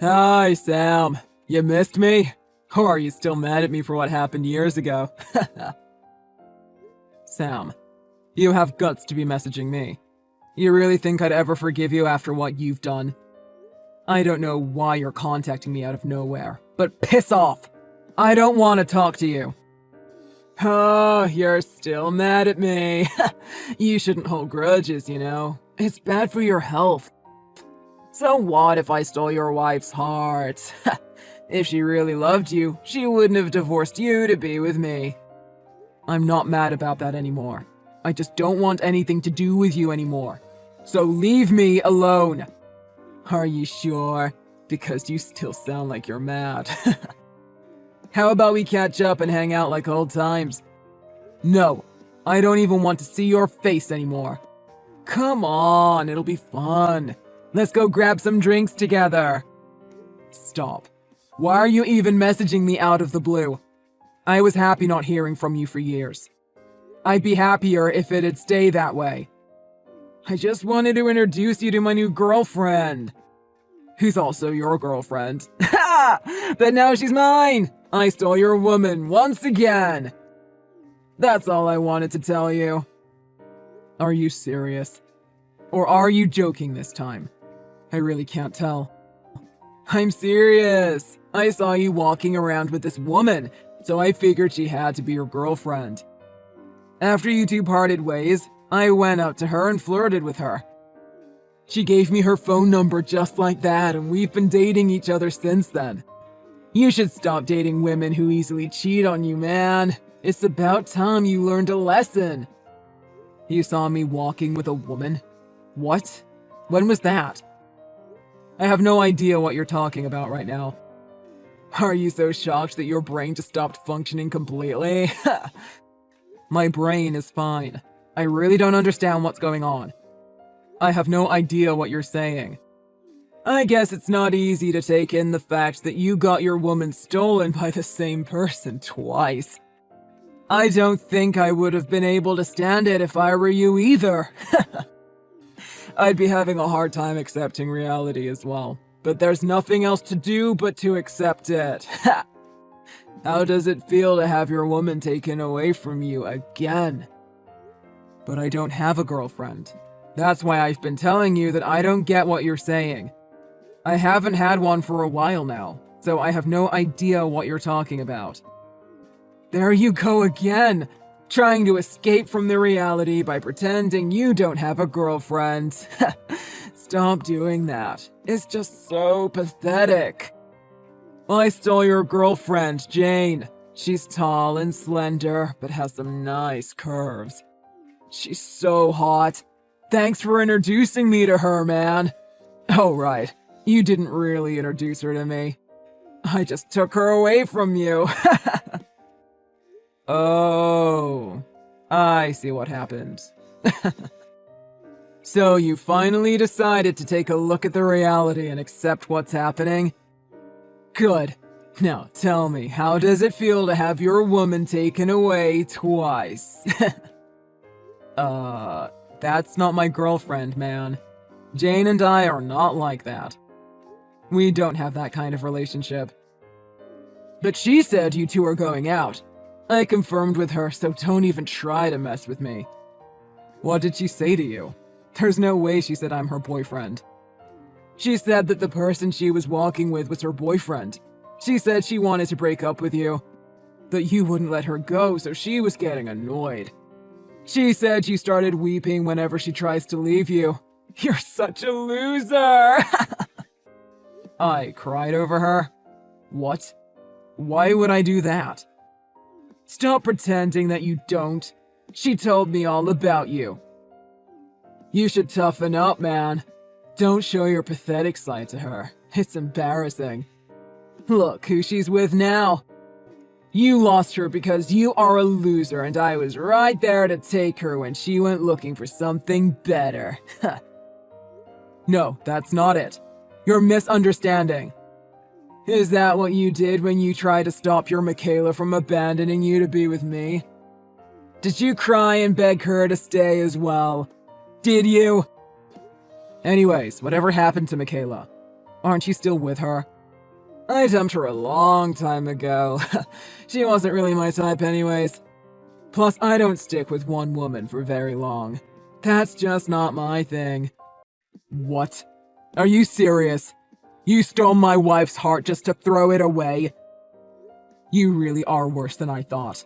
Hi, Sam. You missed me? Or are you still mad at me for what happened years ago? Sam, you have guts to be messaging me. You really think I'd ever forgive you after what you've done? I don't know why you're contacting me out of nowhere, but piss off! I don't want to talk to you. Oh, you're still mad at me. You shouldn't hold grudges, you know. It's bad for your health. So what if I stole your wife's heart? If she really loved you, she wouldn't have divorced you to be with me. I'm not mad about that anymore. I just don't want anything to do with you anymore. So leave me alone. Are you sure? Because you still sound like you're mad. How about we catch up and hang out like old times? No, I don't even want to see your face anymore. Come on, it'll be fun. Let's go grab some drinks together. Stop. Why are you even messaging me out of the blue? I was happy not hearing from you for years. I'd be happier if it'd stay that way. I just wanted to introduce you to my new girlfriend. Who's also your girlfriend. Ha! But now she's mine! I stole your woman once again! That's all I wanted to tell you. Are you serious? Or are you joking this time? I really can't tell. I'm serious. I saw you walking around with this woman, so I figured she had to be your girlfriend. After you two parted ways, I went up to her and flirted with her. She gave me her phone number just like that, and we've been dating each other since then. You should stop dating women who easily cheat on you, man. It's about time you learned a lesson. You saw me walking with a woman? What? When was that? I have no idea what you're talking about right now. Are you so shocked that your brain just stopped functioning completely? My brain is fine. I really don't understand what's going on. I have no idea what you're saying. I guess it's not easy to take in the fact that you got your woman stolen by the same person twice. I don't think I would have been able to stand it if I were you either. I'd be having a hard time accepting reality as well. But there's nothing else to do but to accept it. How does it feel to have your woman taken away from you again? But I don't have a girlfriend. That's why I've been telling you that I don't get what you're saying. I haven't had one for a while now, so I have no idea what you're talking about. There you go again! Trying to escape from the reality by pretending you don't have a girlfriend. Stop doing that. It's just so pathetic. I stole your girlfriend, Jane. She's tall and slender, but has some nice curves. She's so hot. Thanks for introducing me to her, man. Oh, right. You didn't really introduce her to me. I just took her away from you. Oh, I see what happened. So you finally decided to take a look at the reality and accept what's happening? Good. Now tell me, how does it feel to have your woman taken away twice? That's not my girlfriend, man. Jane and I are not like that. We don't have that kind of relationship. But she said you two are going out. I confirmed with her, so don't even try to mess with me. What did she say to you? There's no way she said I'm her boyfriend. She said that the person she was walking with was her boyfriend. She said she wanted to break up with you, but you wouldn't let her go, so she was getting annoyed. She said you started weeping whenever she tries to leave you. You're such a loser! I cried over her? What? Why would I do that? Stop pretending that you don't. She told me all about you. You should toughen up, man. Don't show your pathetic side to her. It's embarrassing. Look who she's with now. You lost her because you are a loser, and I was right there to take her when she went looking for something better. No, that's not it. You're misunderstanding. Is that what you did when you tried to stop your Michaela from abandoning you to be with me? Did you cry and beg her to stay as well? Did you? Anyways, whatever happened to Michaela? Aren't you still with her? I dumped her a long time ago. She wasn't really my type anyways. Plus, I don't stick with one woman for very long. That's just not my thing. What? Are you serious? You stole my wife's heart just to throw it away? You really are worse than I thought.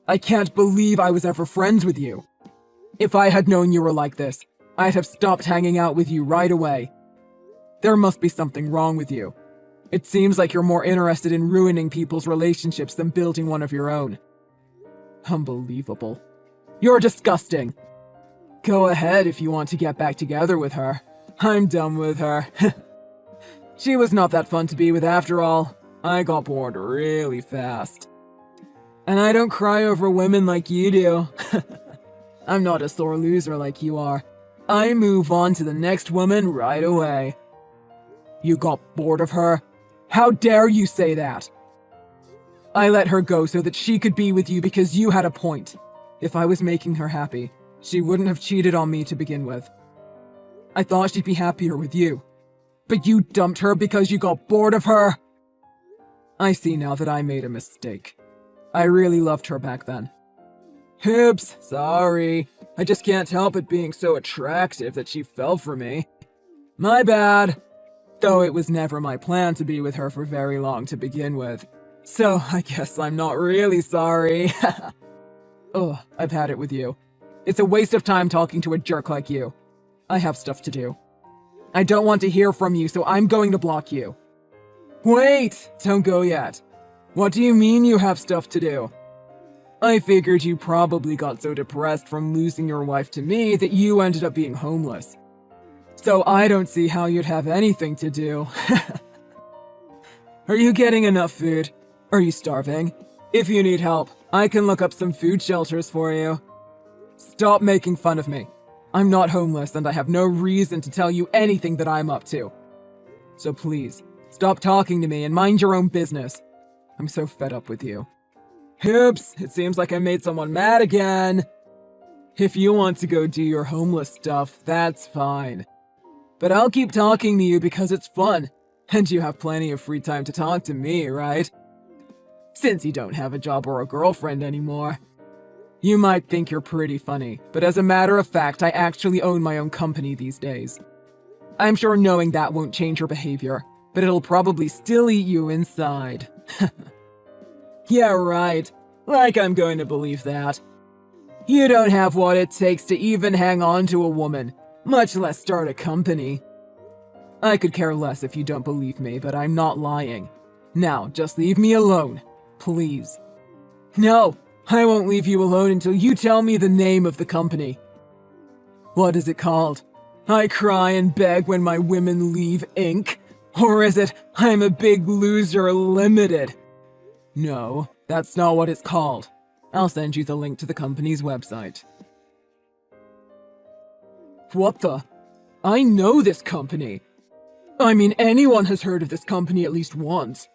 I can't believe I was ever friends with you. If I had known you were like this, I'd have stopped hanging out with you right away. There must be something wrong with you. It seems like you're more interested in ruining people's relationships than building one of your own. Unbelievable. You're disgusting. Go ahead if you want to get back together with her. I'm done with her. She was not that fun to be with after all. I got bored really fast. And I don't cry over women like you do. I'm not a sore loser like you are. I move on to the next woman right away. You got bored of her? How dare you say that? I let her go so that she could be with you because you had a point. If I was making her happy, she wouldn't have cheated on me to begin with. I thought she'd be happier with you. But you dumped her because you got bored of her? I see now that I made a mistake. I really loved her back then. Oops, sorry. I just can't help it being so attractive that she fell for me. My bad. Though it was never my plan to be with her for very long to begin with. So I guess I'm not really sorry. Ugh, I've had it with you. It's a waste of time talking to a jerk like you. I have stuff to do. I don't want to hear from you, so I'm going to block you. Wait! Don't go yet. What do you mean you have stuff to do? I figured you probably got so depressed from losing your wife to me that you ended up being homeless. So I don't see how you'd have anything to do. Are you getting enough food? Are you starving? If you need help, I can look up some food shelters for you. Stop making fun of me. I'm not homeless and I have no reason to tell you anything that I'm up to. So please, stop talking to me and mind your own business. I'm so fed up with you. Oops, it seems like I made someone mad again. If you want to go do your homeless stuff, that's fine. But I'll keep talking to you because it's fun, and you have plenty of free time to talk to me, right? Since you don't have a job or a girlfriend anymore. You might think you're pretty funny, but as a matter of fact, I actually own my own company these days. I'm sure knowing that won't change your behavior, but it'll probably still eat you inside. Yeah, right. Like I'm going to believe that. You don't have what it takes to even hang on to a woman, much less start a company. I could care less if you don't believe me, but I'm not lying. Now, just leave me alone, please. No, I won't leave you alone until you tell me the name of the company. What is it called? I cry and beg when my women leave Inc. Or is it I'm a big loser limited? No, that's not what it's called. I'll send you the link to the company's website. What the? I know this company. I mean, anyone has heard of this company at least once.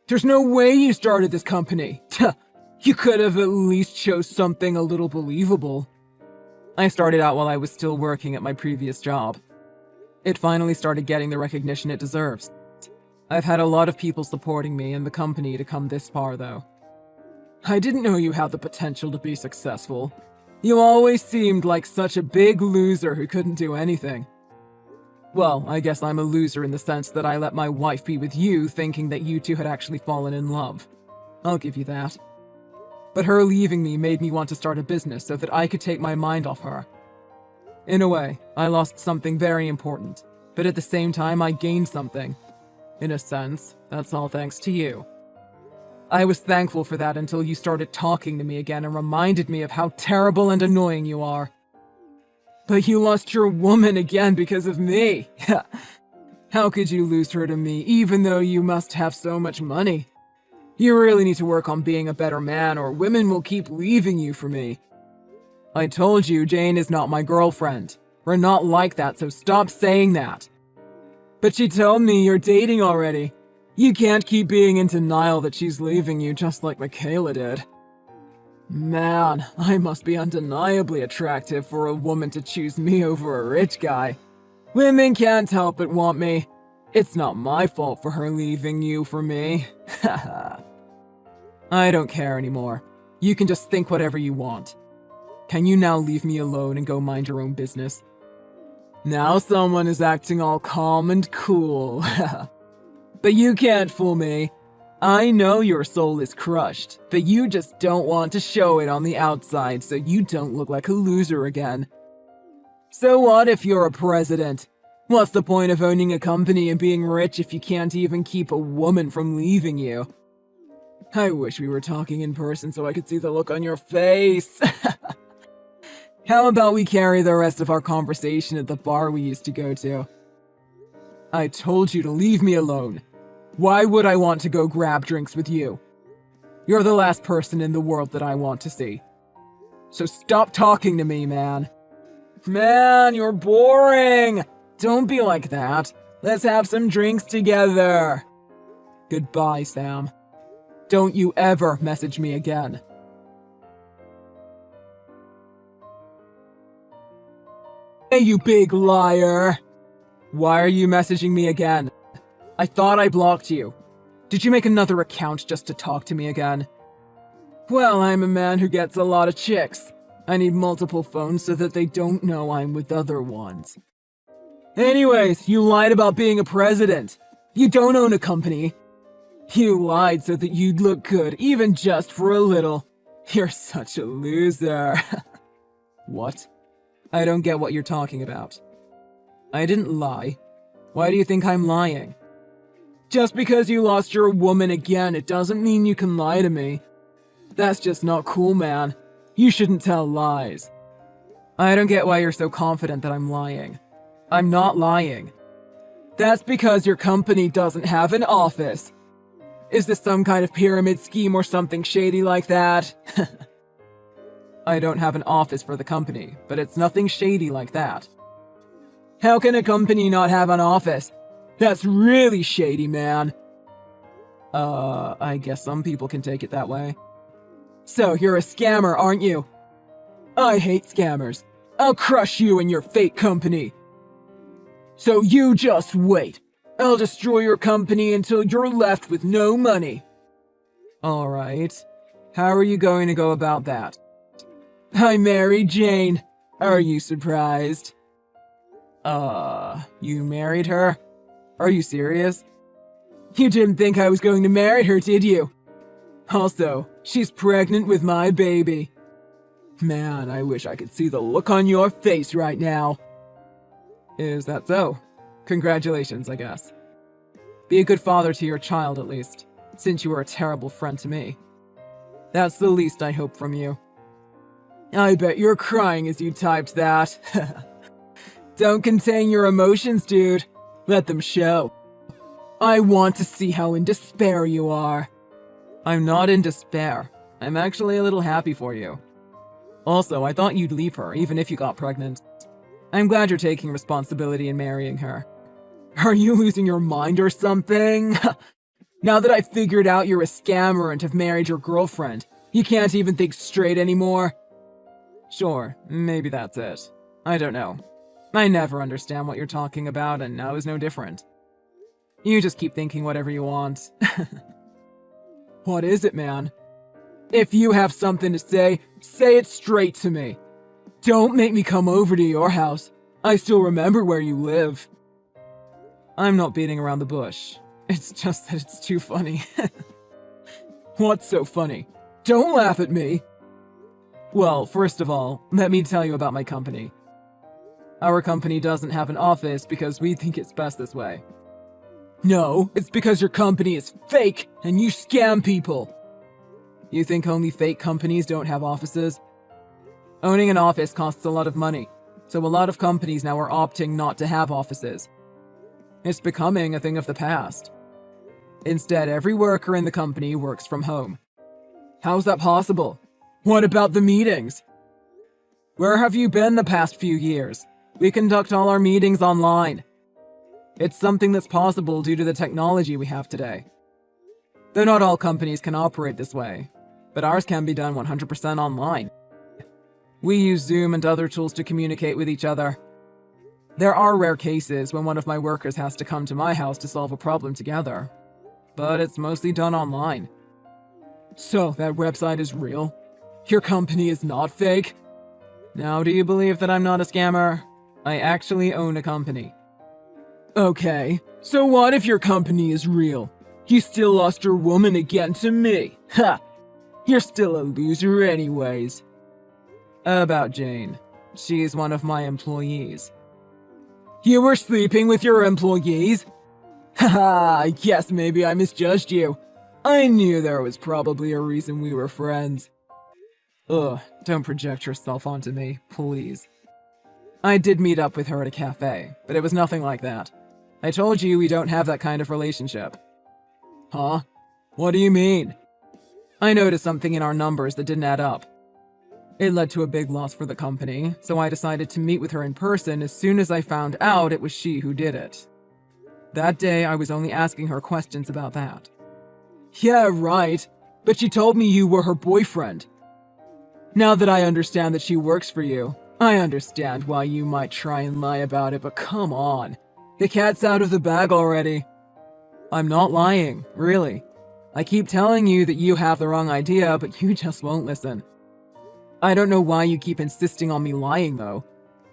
There's no way you started this company. You could have at least chose something a little believable. I started out while I was still working at my previous job. It finally started getting the recognition it deserves. I've had a lot of people supporting me and the company to come this far, though. I didn't know you had the potential to be successful. You always seemed like such a big loser who couldn't do anything. Well, I guess I'm a loser in the sense that I let my wife be with you thinking that you two had actually fallen in love. I'll give you that. But her leaving me made me want to start a business so that I could take my mind off her. In a way, I lost something very important, but at the same time I gained something. In a sense, that's all thanks to you. I was thankful for that until you started talking to me again and reminded me of how terrible and annoying you are. But you lost your woman again because of me. How could you lose her to me, even though you must have so much money? You really need to work on being a better man, or women will keep leaving you for me. I told you Jane is not my girlfriend. We're not like that, so stop saying that. But she told me you're dating already. You can't keep being in denial that she's leaving you just like Michaela did. Man, I must be undeniably attractive for a woman to choose me over a rich guy. Women can't help but want me. It's not my fault for her leaving you for me. Haha. I don't care anymore. You can just think whatever you want. Can you now leave me alone and go mind your own business? Now someone is acting all calm and cool. But you can't fool me. I know your soul is crushed, but you just don't want to show it on the outside so you don't look like a loser again. So what if you're a president? What's the point of owning a company and being rich if you can't even keep a woman from leaving you? I wish we were talking in person so I could see the look on your face. How about we carry the rest of our conversation at the bar we used to go to? I told you to leave me alone. Why would I want to go grab drinks with you? You're the last person in the world that I want to see. So stop talking to me, man. Man, you're boring. Don't be like that. Let's have some drinks together. Goodbye, Sam. Don't you ever message me again. Hey, you big liar! Why are you messaging me again? I thought I blocked you. Did you make another account just to talk to me again? Well, I'm a man who gets a lot of chicks. I need multiple phones so that they don't know I'm with other ones. Anyways, you lied about being a president. You don't own a company. You lied so that you'd look good, even just for a little. You're such a loser. What? I don't get what you're talking about. I didn't lie. Why do you think I'm lying? Just because you lost your woman again, it doesn't mean you can lie to me. That's just not cool, man. You shouldn't tell lies. I don't get why you're so confident that I'm lying. I'm not lying. That's because your company doesn't have an office. Is this some kind of pyramid scheme or something shady like that? I don't have an office for the company, but it's nothing shady like that. How can a company not have an office? That's really shady, man. I guess some people can take it that way. So you're a scammer, aren't you? I hate scammers. I'll crush you and your fake company. So you just wait. I'll destroy your company until you're left with no money. Alright. How are you going to go about that? I married Jane. Are you surprised? You married her? Are you serious? You didn't think I was going to marry her, did you? Also, she's pregnant with my baby. Man, I wish I could see the look on your face right now. Is that so? Congratulations, I guess. Be a good father to your child, at least, since you were a terrible friend to me. That's the least I hope from you. I bet you're crying as you typed that. Don't contain your emotions, dude. Let them show. I want to see how in despair you are. I'm not in despair. I'm actually a little happy for you. Also, I thought you'd leave her, even if you got pregnant. I'm glad you're taking responsibility and marrying her. Are you losing your mind or something? Now that I've figured out you're a scammer and have married your girlfriend, you can't even think straight anymore? Sure, maybe that's it. I don't know. I never understand what you're talking about, and now is no different. You just keep thinking whatever you want. What is it, man? If you have something to say it straight to me. Don't make me come over to your house. I still remember where you live. I'm not beating around the bush. It's just that it's too funny. What's so funny? Don't laugh at me. Well, first of all, let me tell you about my company. Our company doesn't have an office because we think it's best this way. No, it's because your company is fake and you scam people. You think only fake companies don't have offices? Owning an office costs a lot of money, so a lot of companies now are opting not to have offices. It's becoming a thing of the past. Instead, every worker in the company works from home. How's that possible? What about the meetings? Where have you been the past few years? We conduct all our meetings online. It's something that's possible due to the technology we have today. Though not all companies can operate this way, but ours can be done 100% online. We use Zoom and other tools to communicate with each other. There are rare cases when one of my workers has to come to my house to solve a problem together, but it's mostly done online. So, that website is real? Your company is not fake? Now, do you believe that I'm not a scammer? I actually own a company. Okay, so what if your company is real? You still lost your woman again to me. Ha! You're still a loser anyways. About Jane. She's one of my employees. You were sleeping with your employees? Haha, I guess maybe I misjudged you. I knew there was probably a reason we were friends. Ugh, don't project yourself onto me, please. I did meet up with her at a cafe, but it was nothing like that. I told you we don't have that kind of relationship. Huh? What do you mean? I noticed something in our numbers that didn't add up. It led to a big loss for the company, so I decided to meet with her in person as soon as I found out it was she who did it. That day, I was only asking her questions about that. Yeah, right. But she told me you were her boyfriend. Now that I understand that she works for you, I understand why you might try and lie about it, but come on. The cat's out of the bag already. I'm not lying, really. I keep telling you that you have the wrong idea, but you just won't listen. I don't know why you keep insisting on me lying, though.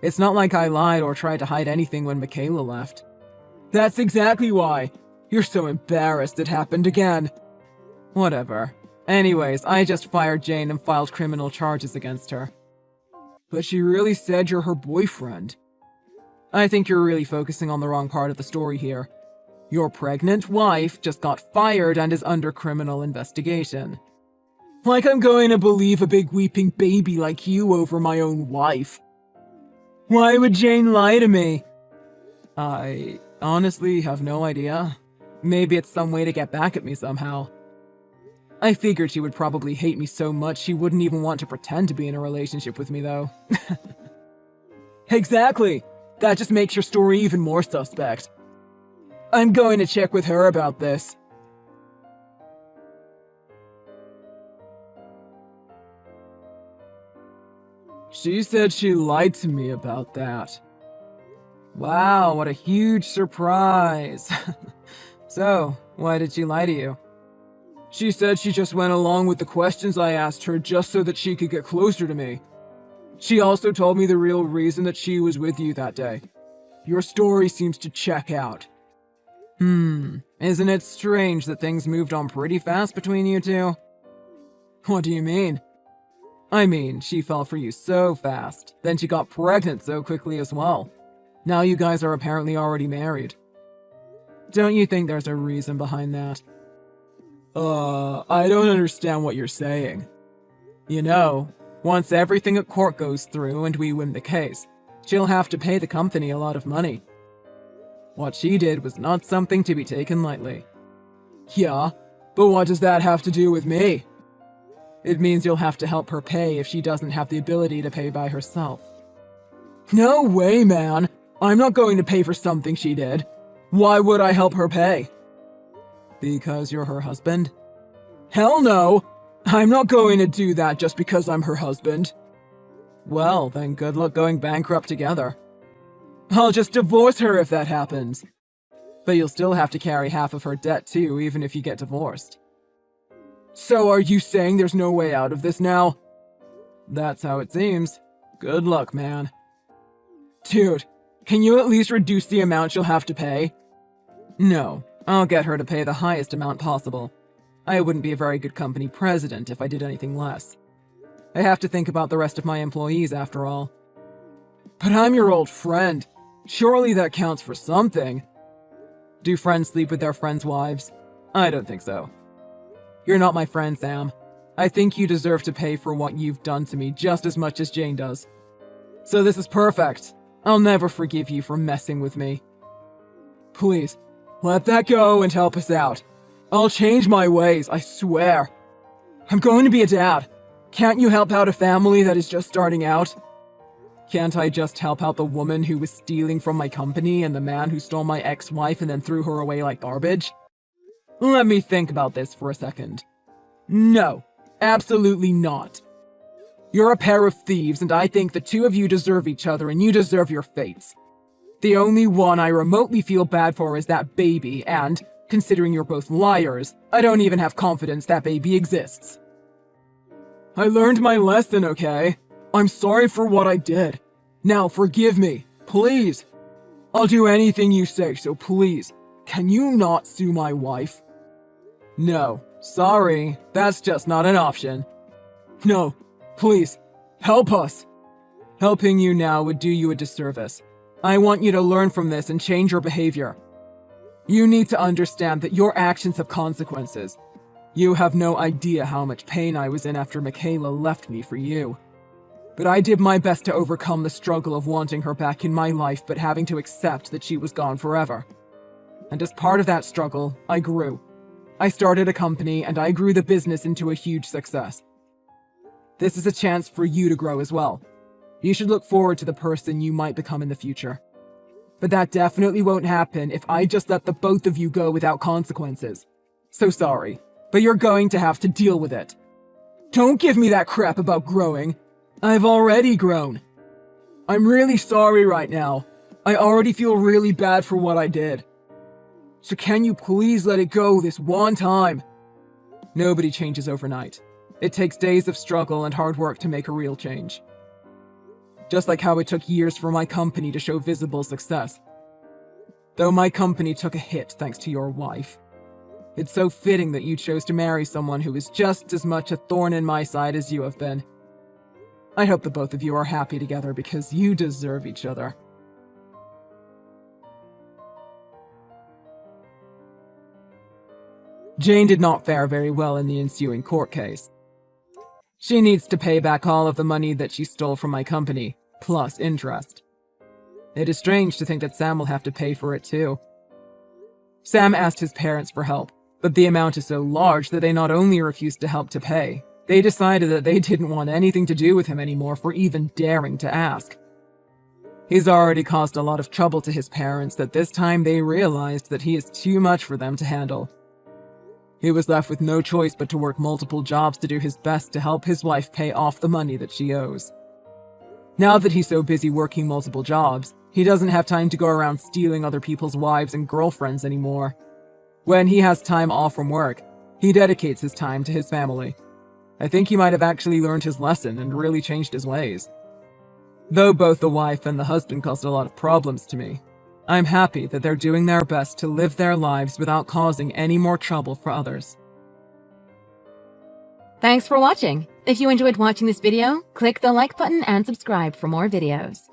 It's not like I lied or tried to hide anything when Michaela left. That's exactly why. You're so embarrassed it happened again. Whatever. Anyways, I just fired Jane and filed criminal charges against her. But she really said you're her boyfriend. I think you're really focusing on the wrong part of the story here. Your pregnant wife just got fired and is under criminal investigation. Like I'm going to believe a big weeping baby like you over my own wife. Why would Jane lie to me? I honestly have no idea. Maybe it's some way to get back at me somehow. I figured she would probably hate me so much she wouldn't even want to pretend to be in a relationship with me, though. Exactly! That just makes your story even more suspect. I'm going to check with her about this. She said she lied to me about that. Wow, what a huge surprise. So, why did she lie to you? She said she just went along with the questions I asked her just so that she could get closer to me. She also told me the real reason that she was with you that day. Your story seems to check out. Isn't it strange that things moved on pretty fast between you two? What do you mean? I mean, she fell for you so fast, then she got pregnant so quickly as well. Now you guys are apparently already married. Don't you think there's a reason behind that? I don't understand what you're saying. You know, once everything at court goes through and we win the case, she'll have to pay the company a lot of money. What she did was not something to be taken lightly. Yeah, but what does that have to do with me? It means you'll have to help her pay if she doesn't have the ability to pay by herself. No way, man! I'm not going to pay for something she did. Why would I help her pay? Because you're her husband? Hell no! I'm not going to do that just because I'm her husband. Well, then good luck going bankrupt together. I'll just divorce her if that happens. But you'll still have to carry half of her debt too, even if you get divorced. So are you saying there's no way out of this now? That's how it seems. Good luck, man. Dude, can you at least reduce the amount she'll have to pay? No, I'll get her to pay the highest amount possible. I wouldn't be a very good company president if I did anything less. I have to think about the rest of my employees after all. But I'm your old friend. Surely that counts for something. Do friends sleep with their friends' wives? I don't think so. You're not my friend, Sam. I think you deserve to pay for what you've done to me just as much as Jane does. So this is perfect. I'll never forgive you for messing with me. Please, let that go and help us out. I'll change my ways, I swear. I'm going to be a dad. Can't you help out a family that is just starting out? Can't I just help out the woman who was stealing from my company and the man who stole my ex-wife and then threw her away like garbage? Let me think about this for a second. No, absolutely not. You're a pair of thieves, and I think the two of you deserve each other and you deserve your fates. The only one I remotely feel bad for is that baby, and, considering you're both liars, I don't even have confidence that baby exists. I learned my lesson, okay? I'm sorry for what I did. Now forgive me, please. I'll do anything you say, so please, can you not sue my wife? No, sorry, that's just not an option. No, please, help us. Helping you now would do you a disservice. I want you to learn from this and change your behavior. You need to understand that your actions have consequences. You have no idea how much pain I was in after Michaela left me for you. But I did my best to overcome the struggle of wanting her back in my life but having to accept that she was gone forever. And as part of that struggle, I grew. I started a company and I grew the business into a huge success. This is a chance for you to grow as well. You should look forward to the person you might become in the future. But that definitely won't happen if I just let the both of you go without consequences. So sorry, but you're going to have to deal with it. Don't give me that crap about growing. I've already grown. I'm really sorry right now. I already feel really bad for what I did. So can you please let it go this one time? Nobody changes overnight. It takes days of struggle and hard work to make a real change. Just like how it took years for my company to show visible success. Though my company took a hit thanks to your wife. It's so fitting that you chose to marry someone who is just as much a thorn in my side as you have been. I hope the both of you are happy together because you deserve each other. Jane did not fare very well in the ensuing court case. She needs to pay back all of the money that she stole from my company, plus interest. It is strange to think that Sam will have to pay for it too. Sam asked his parents for help, but the amount is so large that they not only refused to help to pay, they decided that they didn't want anything to do with him anymore for even daring to ask. He's already caused a lot of trouble to his parents that this time they realized that he is too much for them to handle. He was left with no choice but to work multiple jobs to do his best to help his wife pay off the money that she owes. Now that he's so busy working multiple jobs, he doesn't have time to go around stealing other people's wives and girlfriends anymore. When he has time off from work, he dedicates his time to his family. I think he might have actually learned his lesson and really changed his ways. Though both the wife and the husband caused a lot of problems to me, I'm happy that they're doing their best to live their lives without causing any more trouble for others. Thanks for watching. If you enjoyed watching this video, click the like button and subscribe for more videos.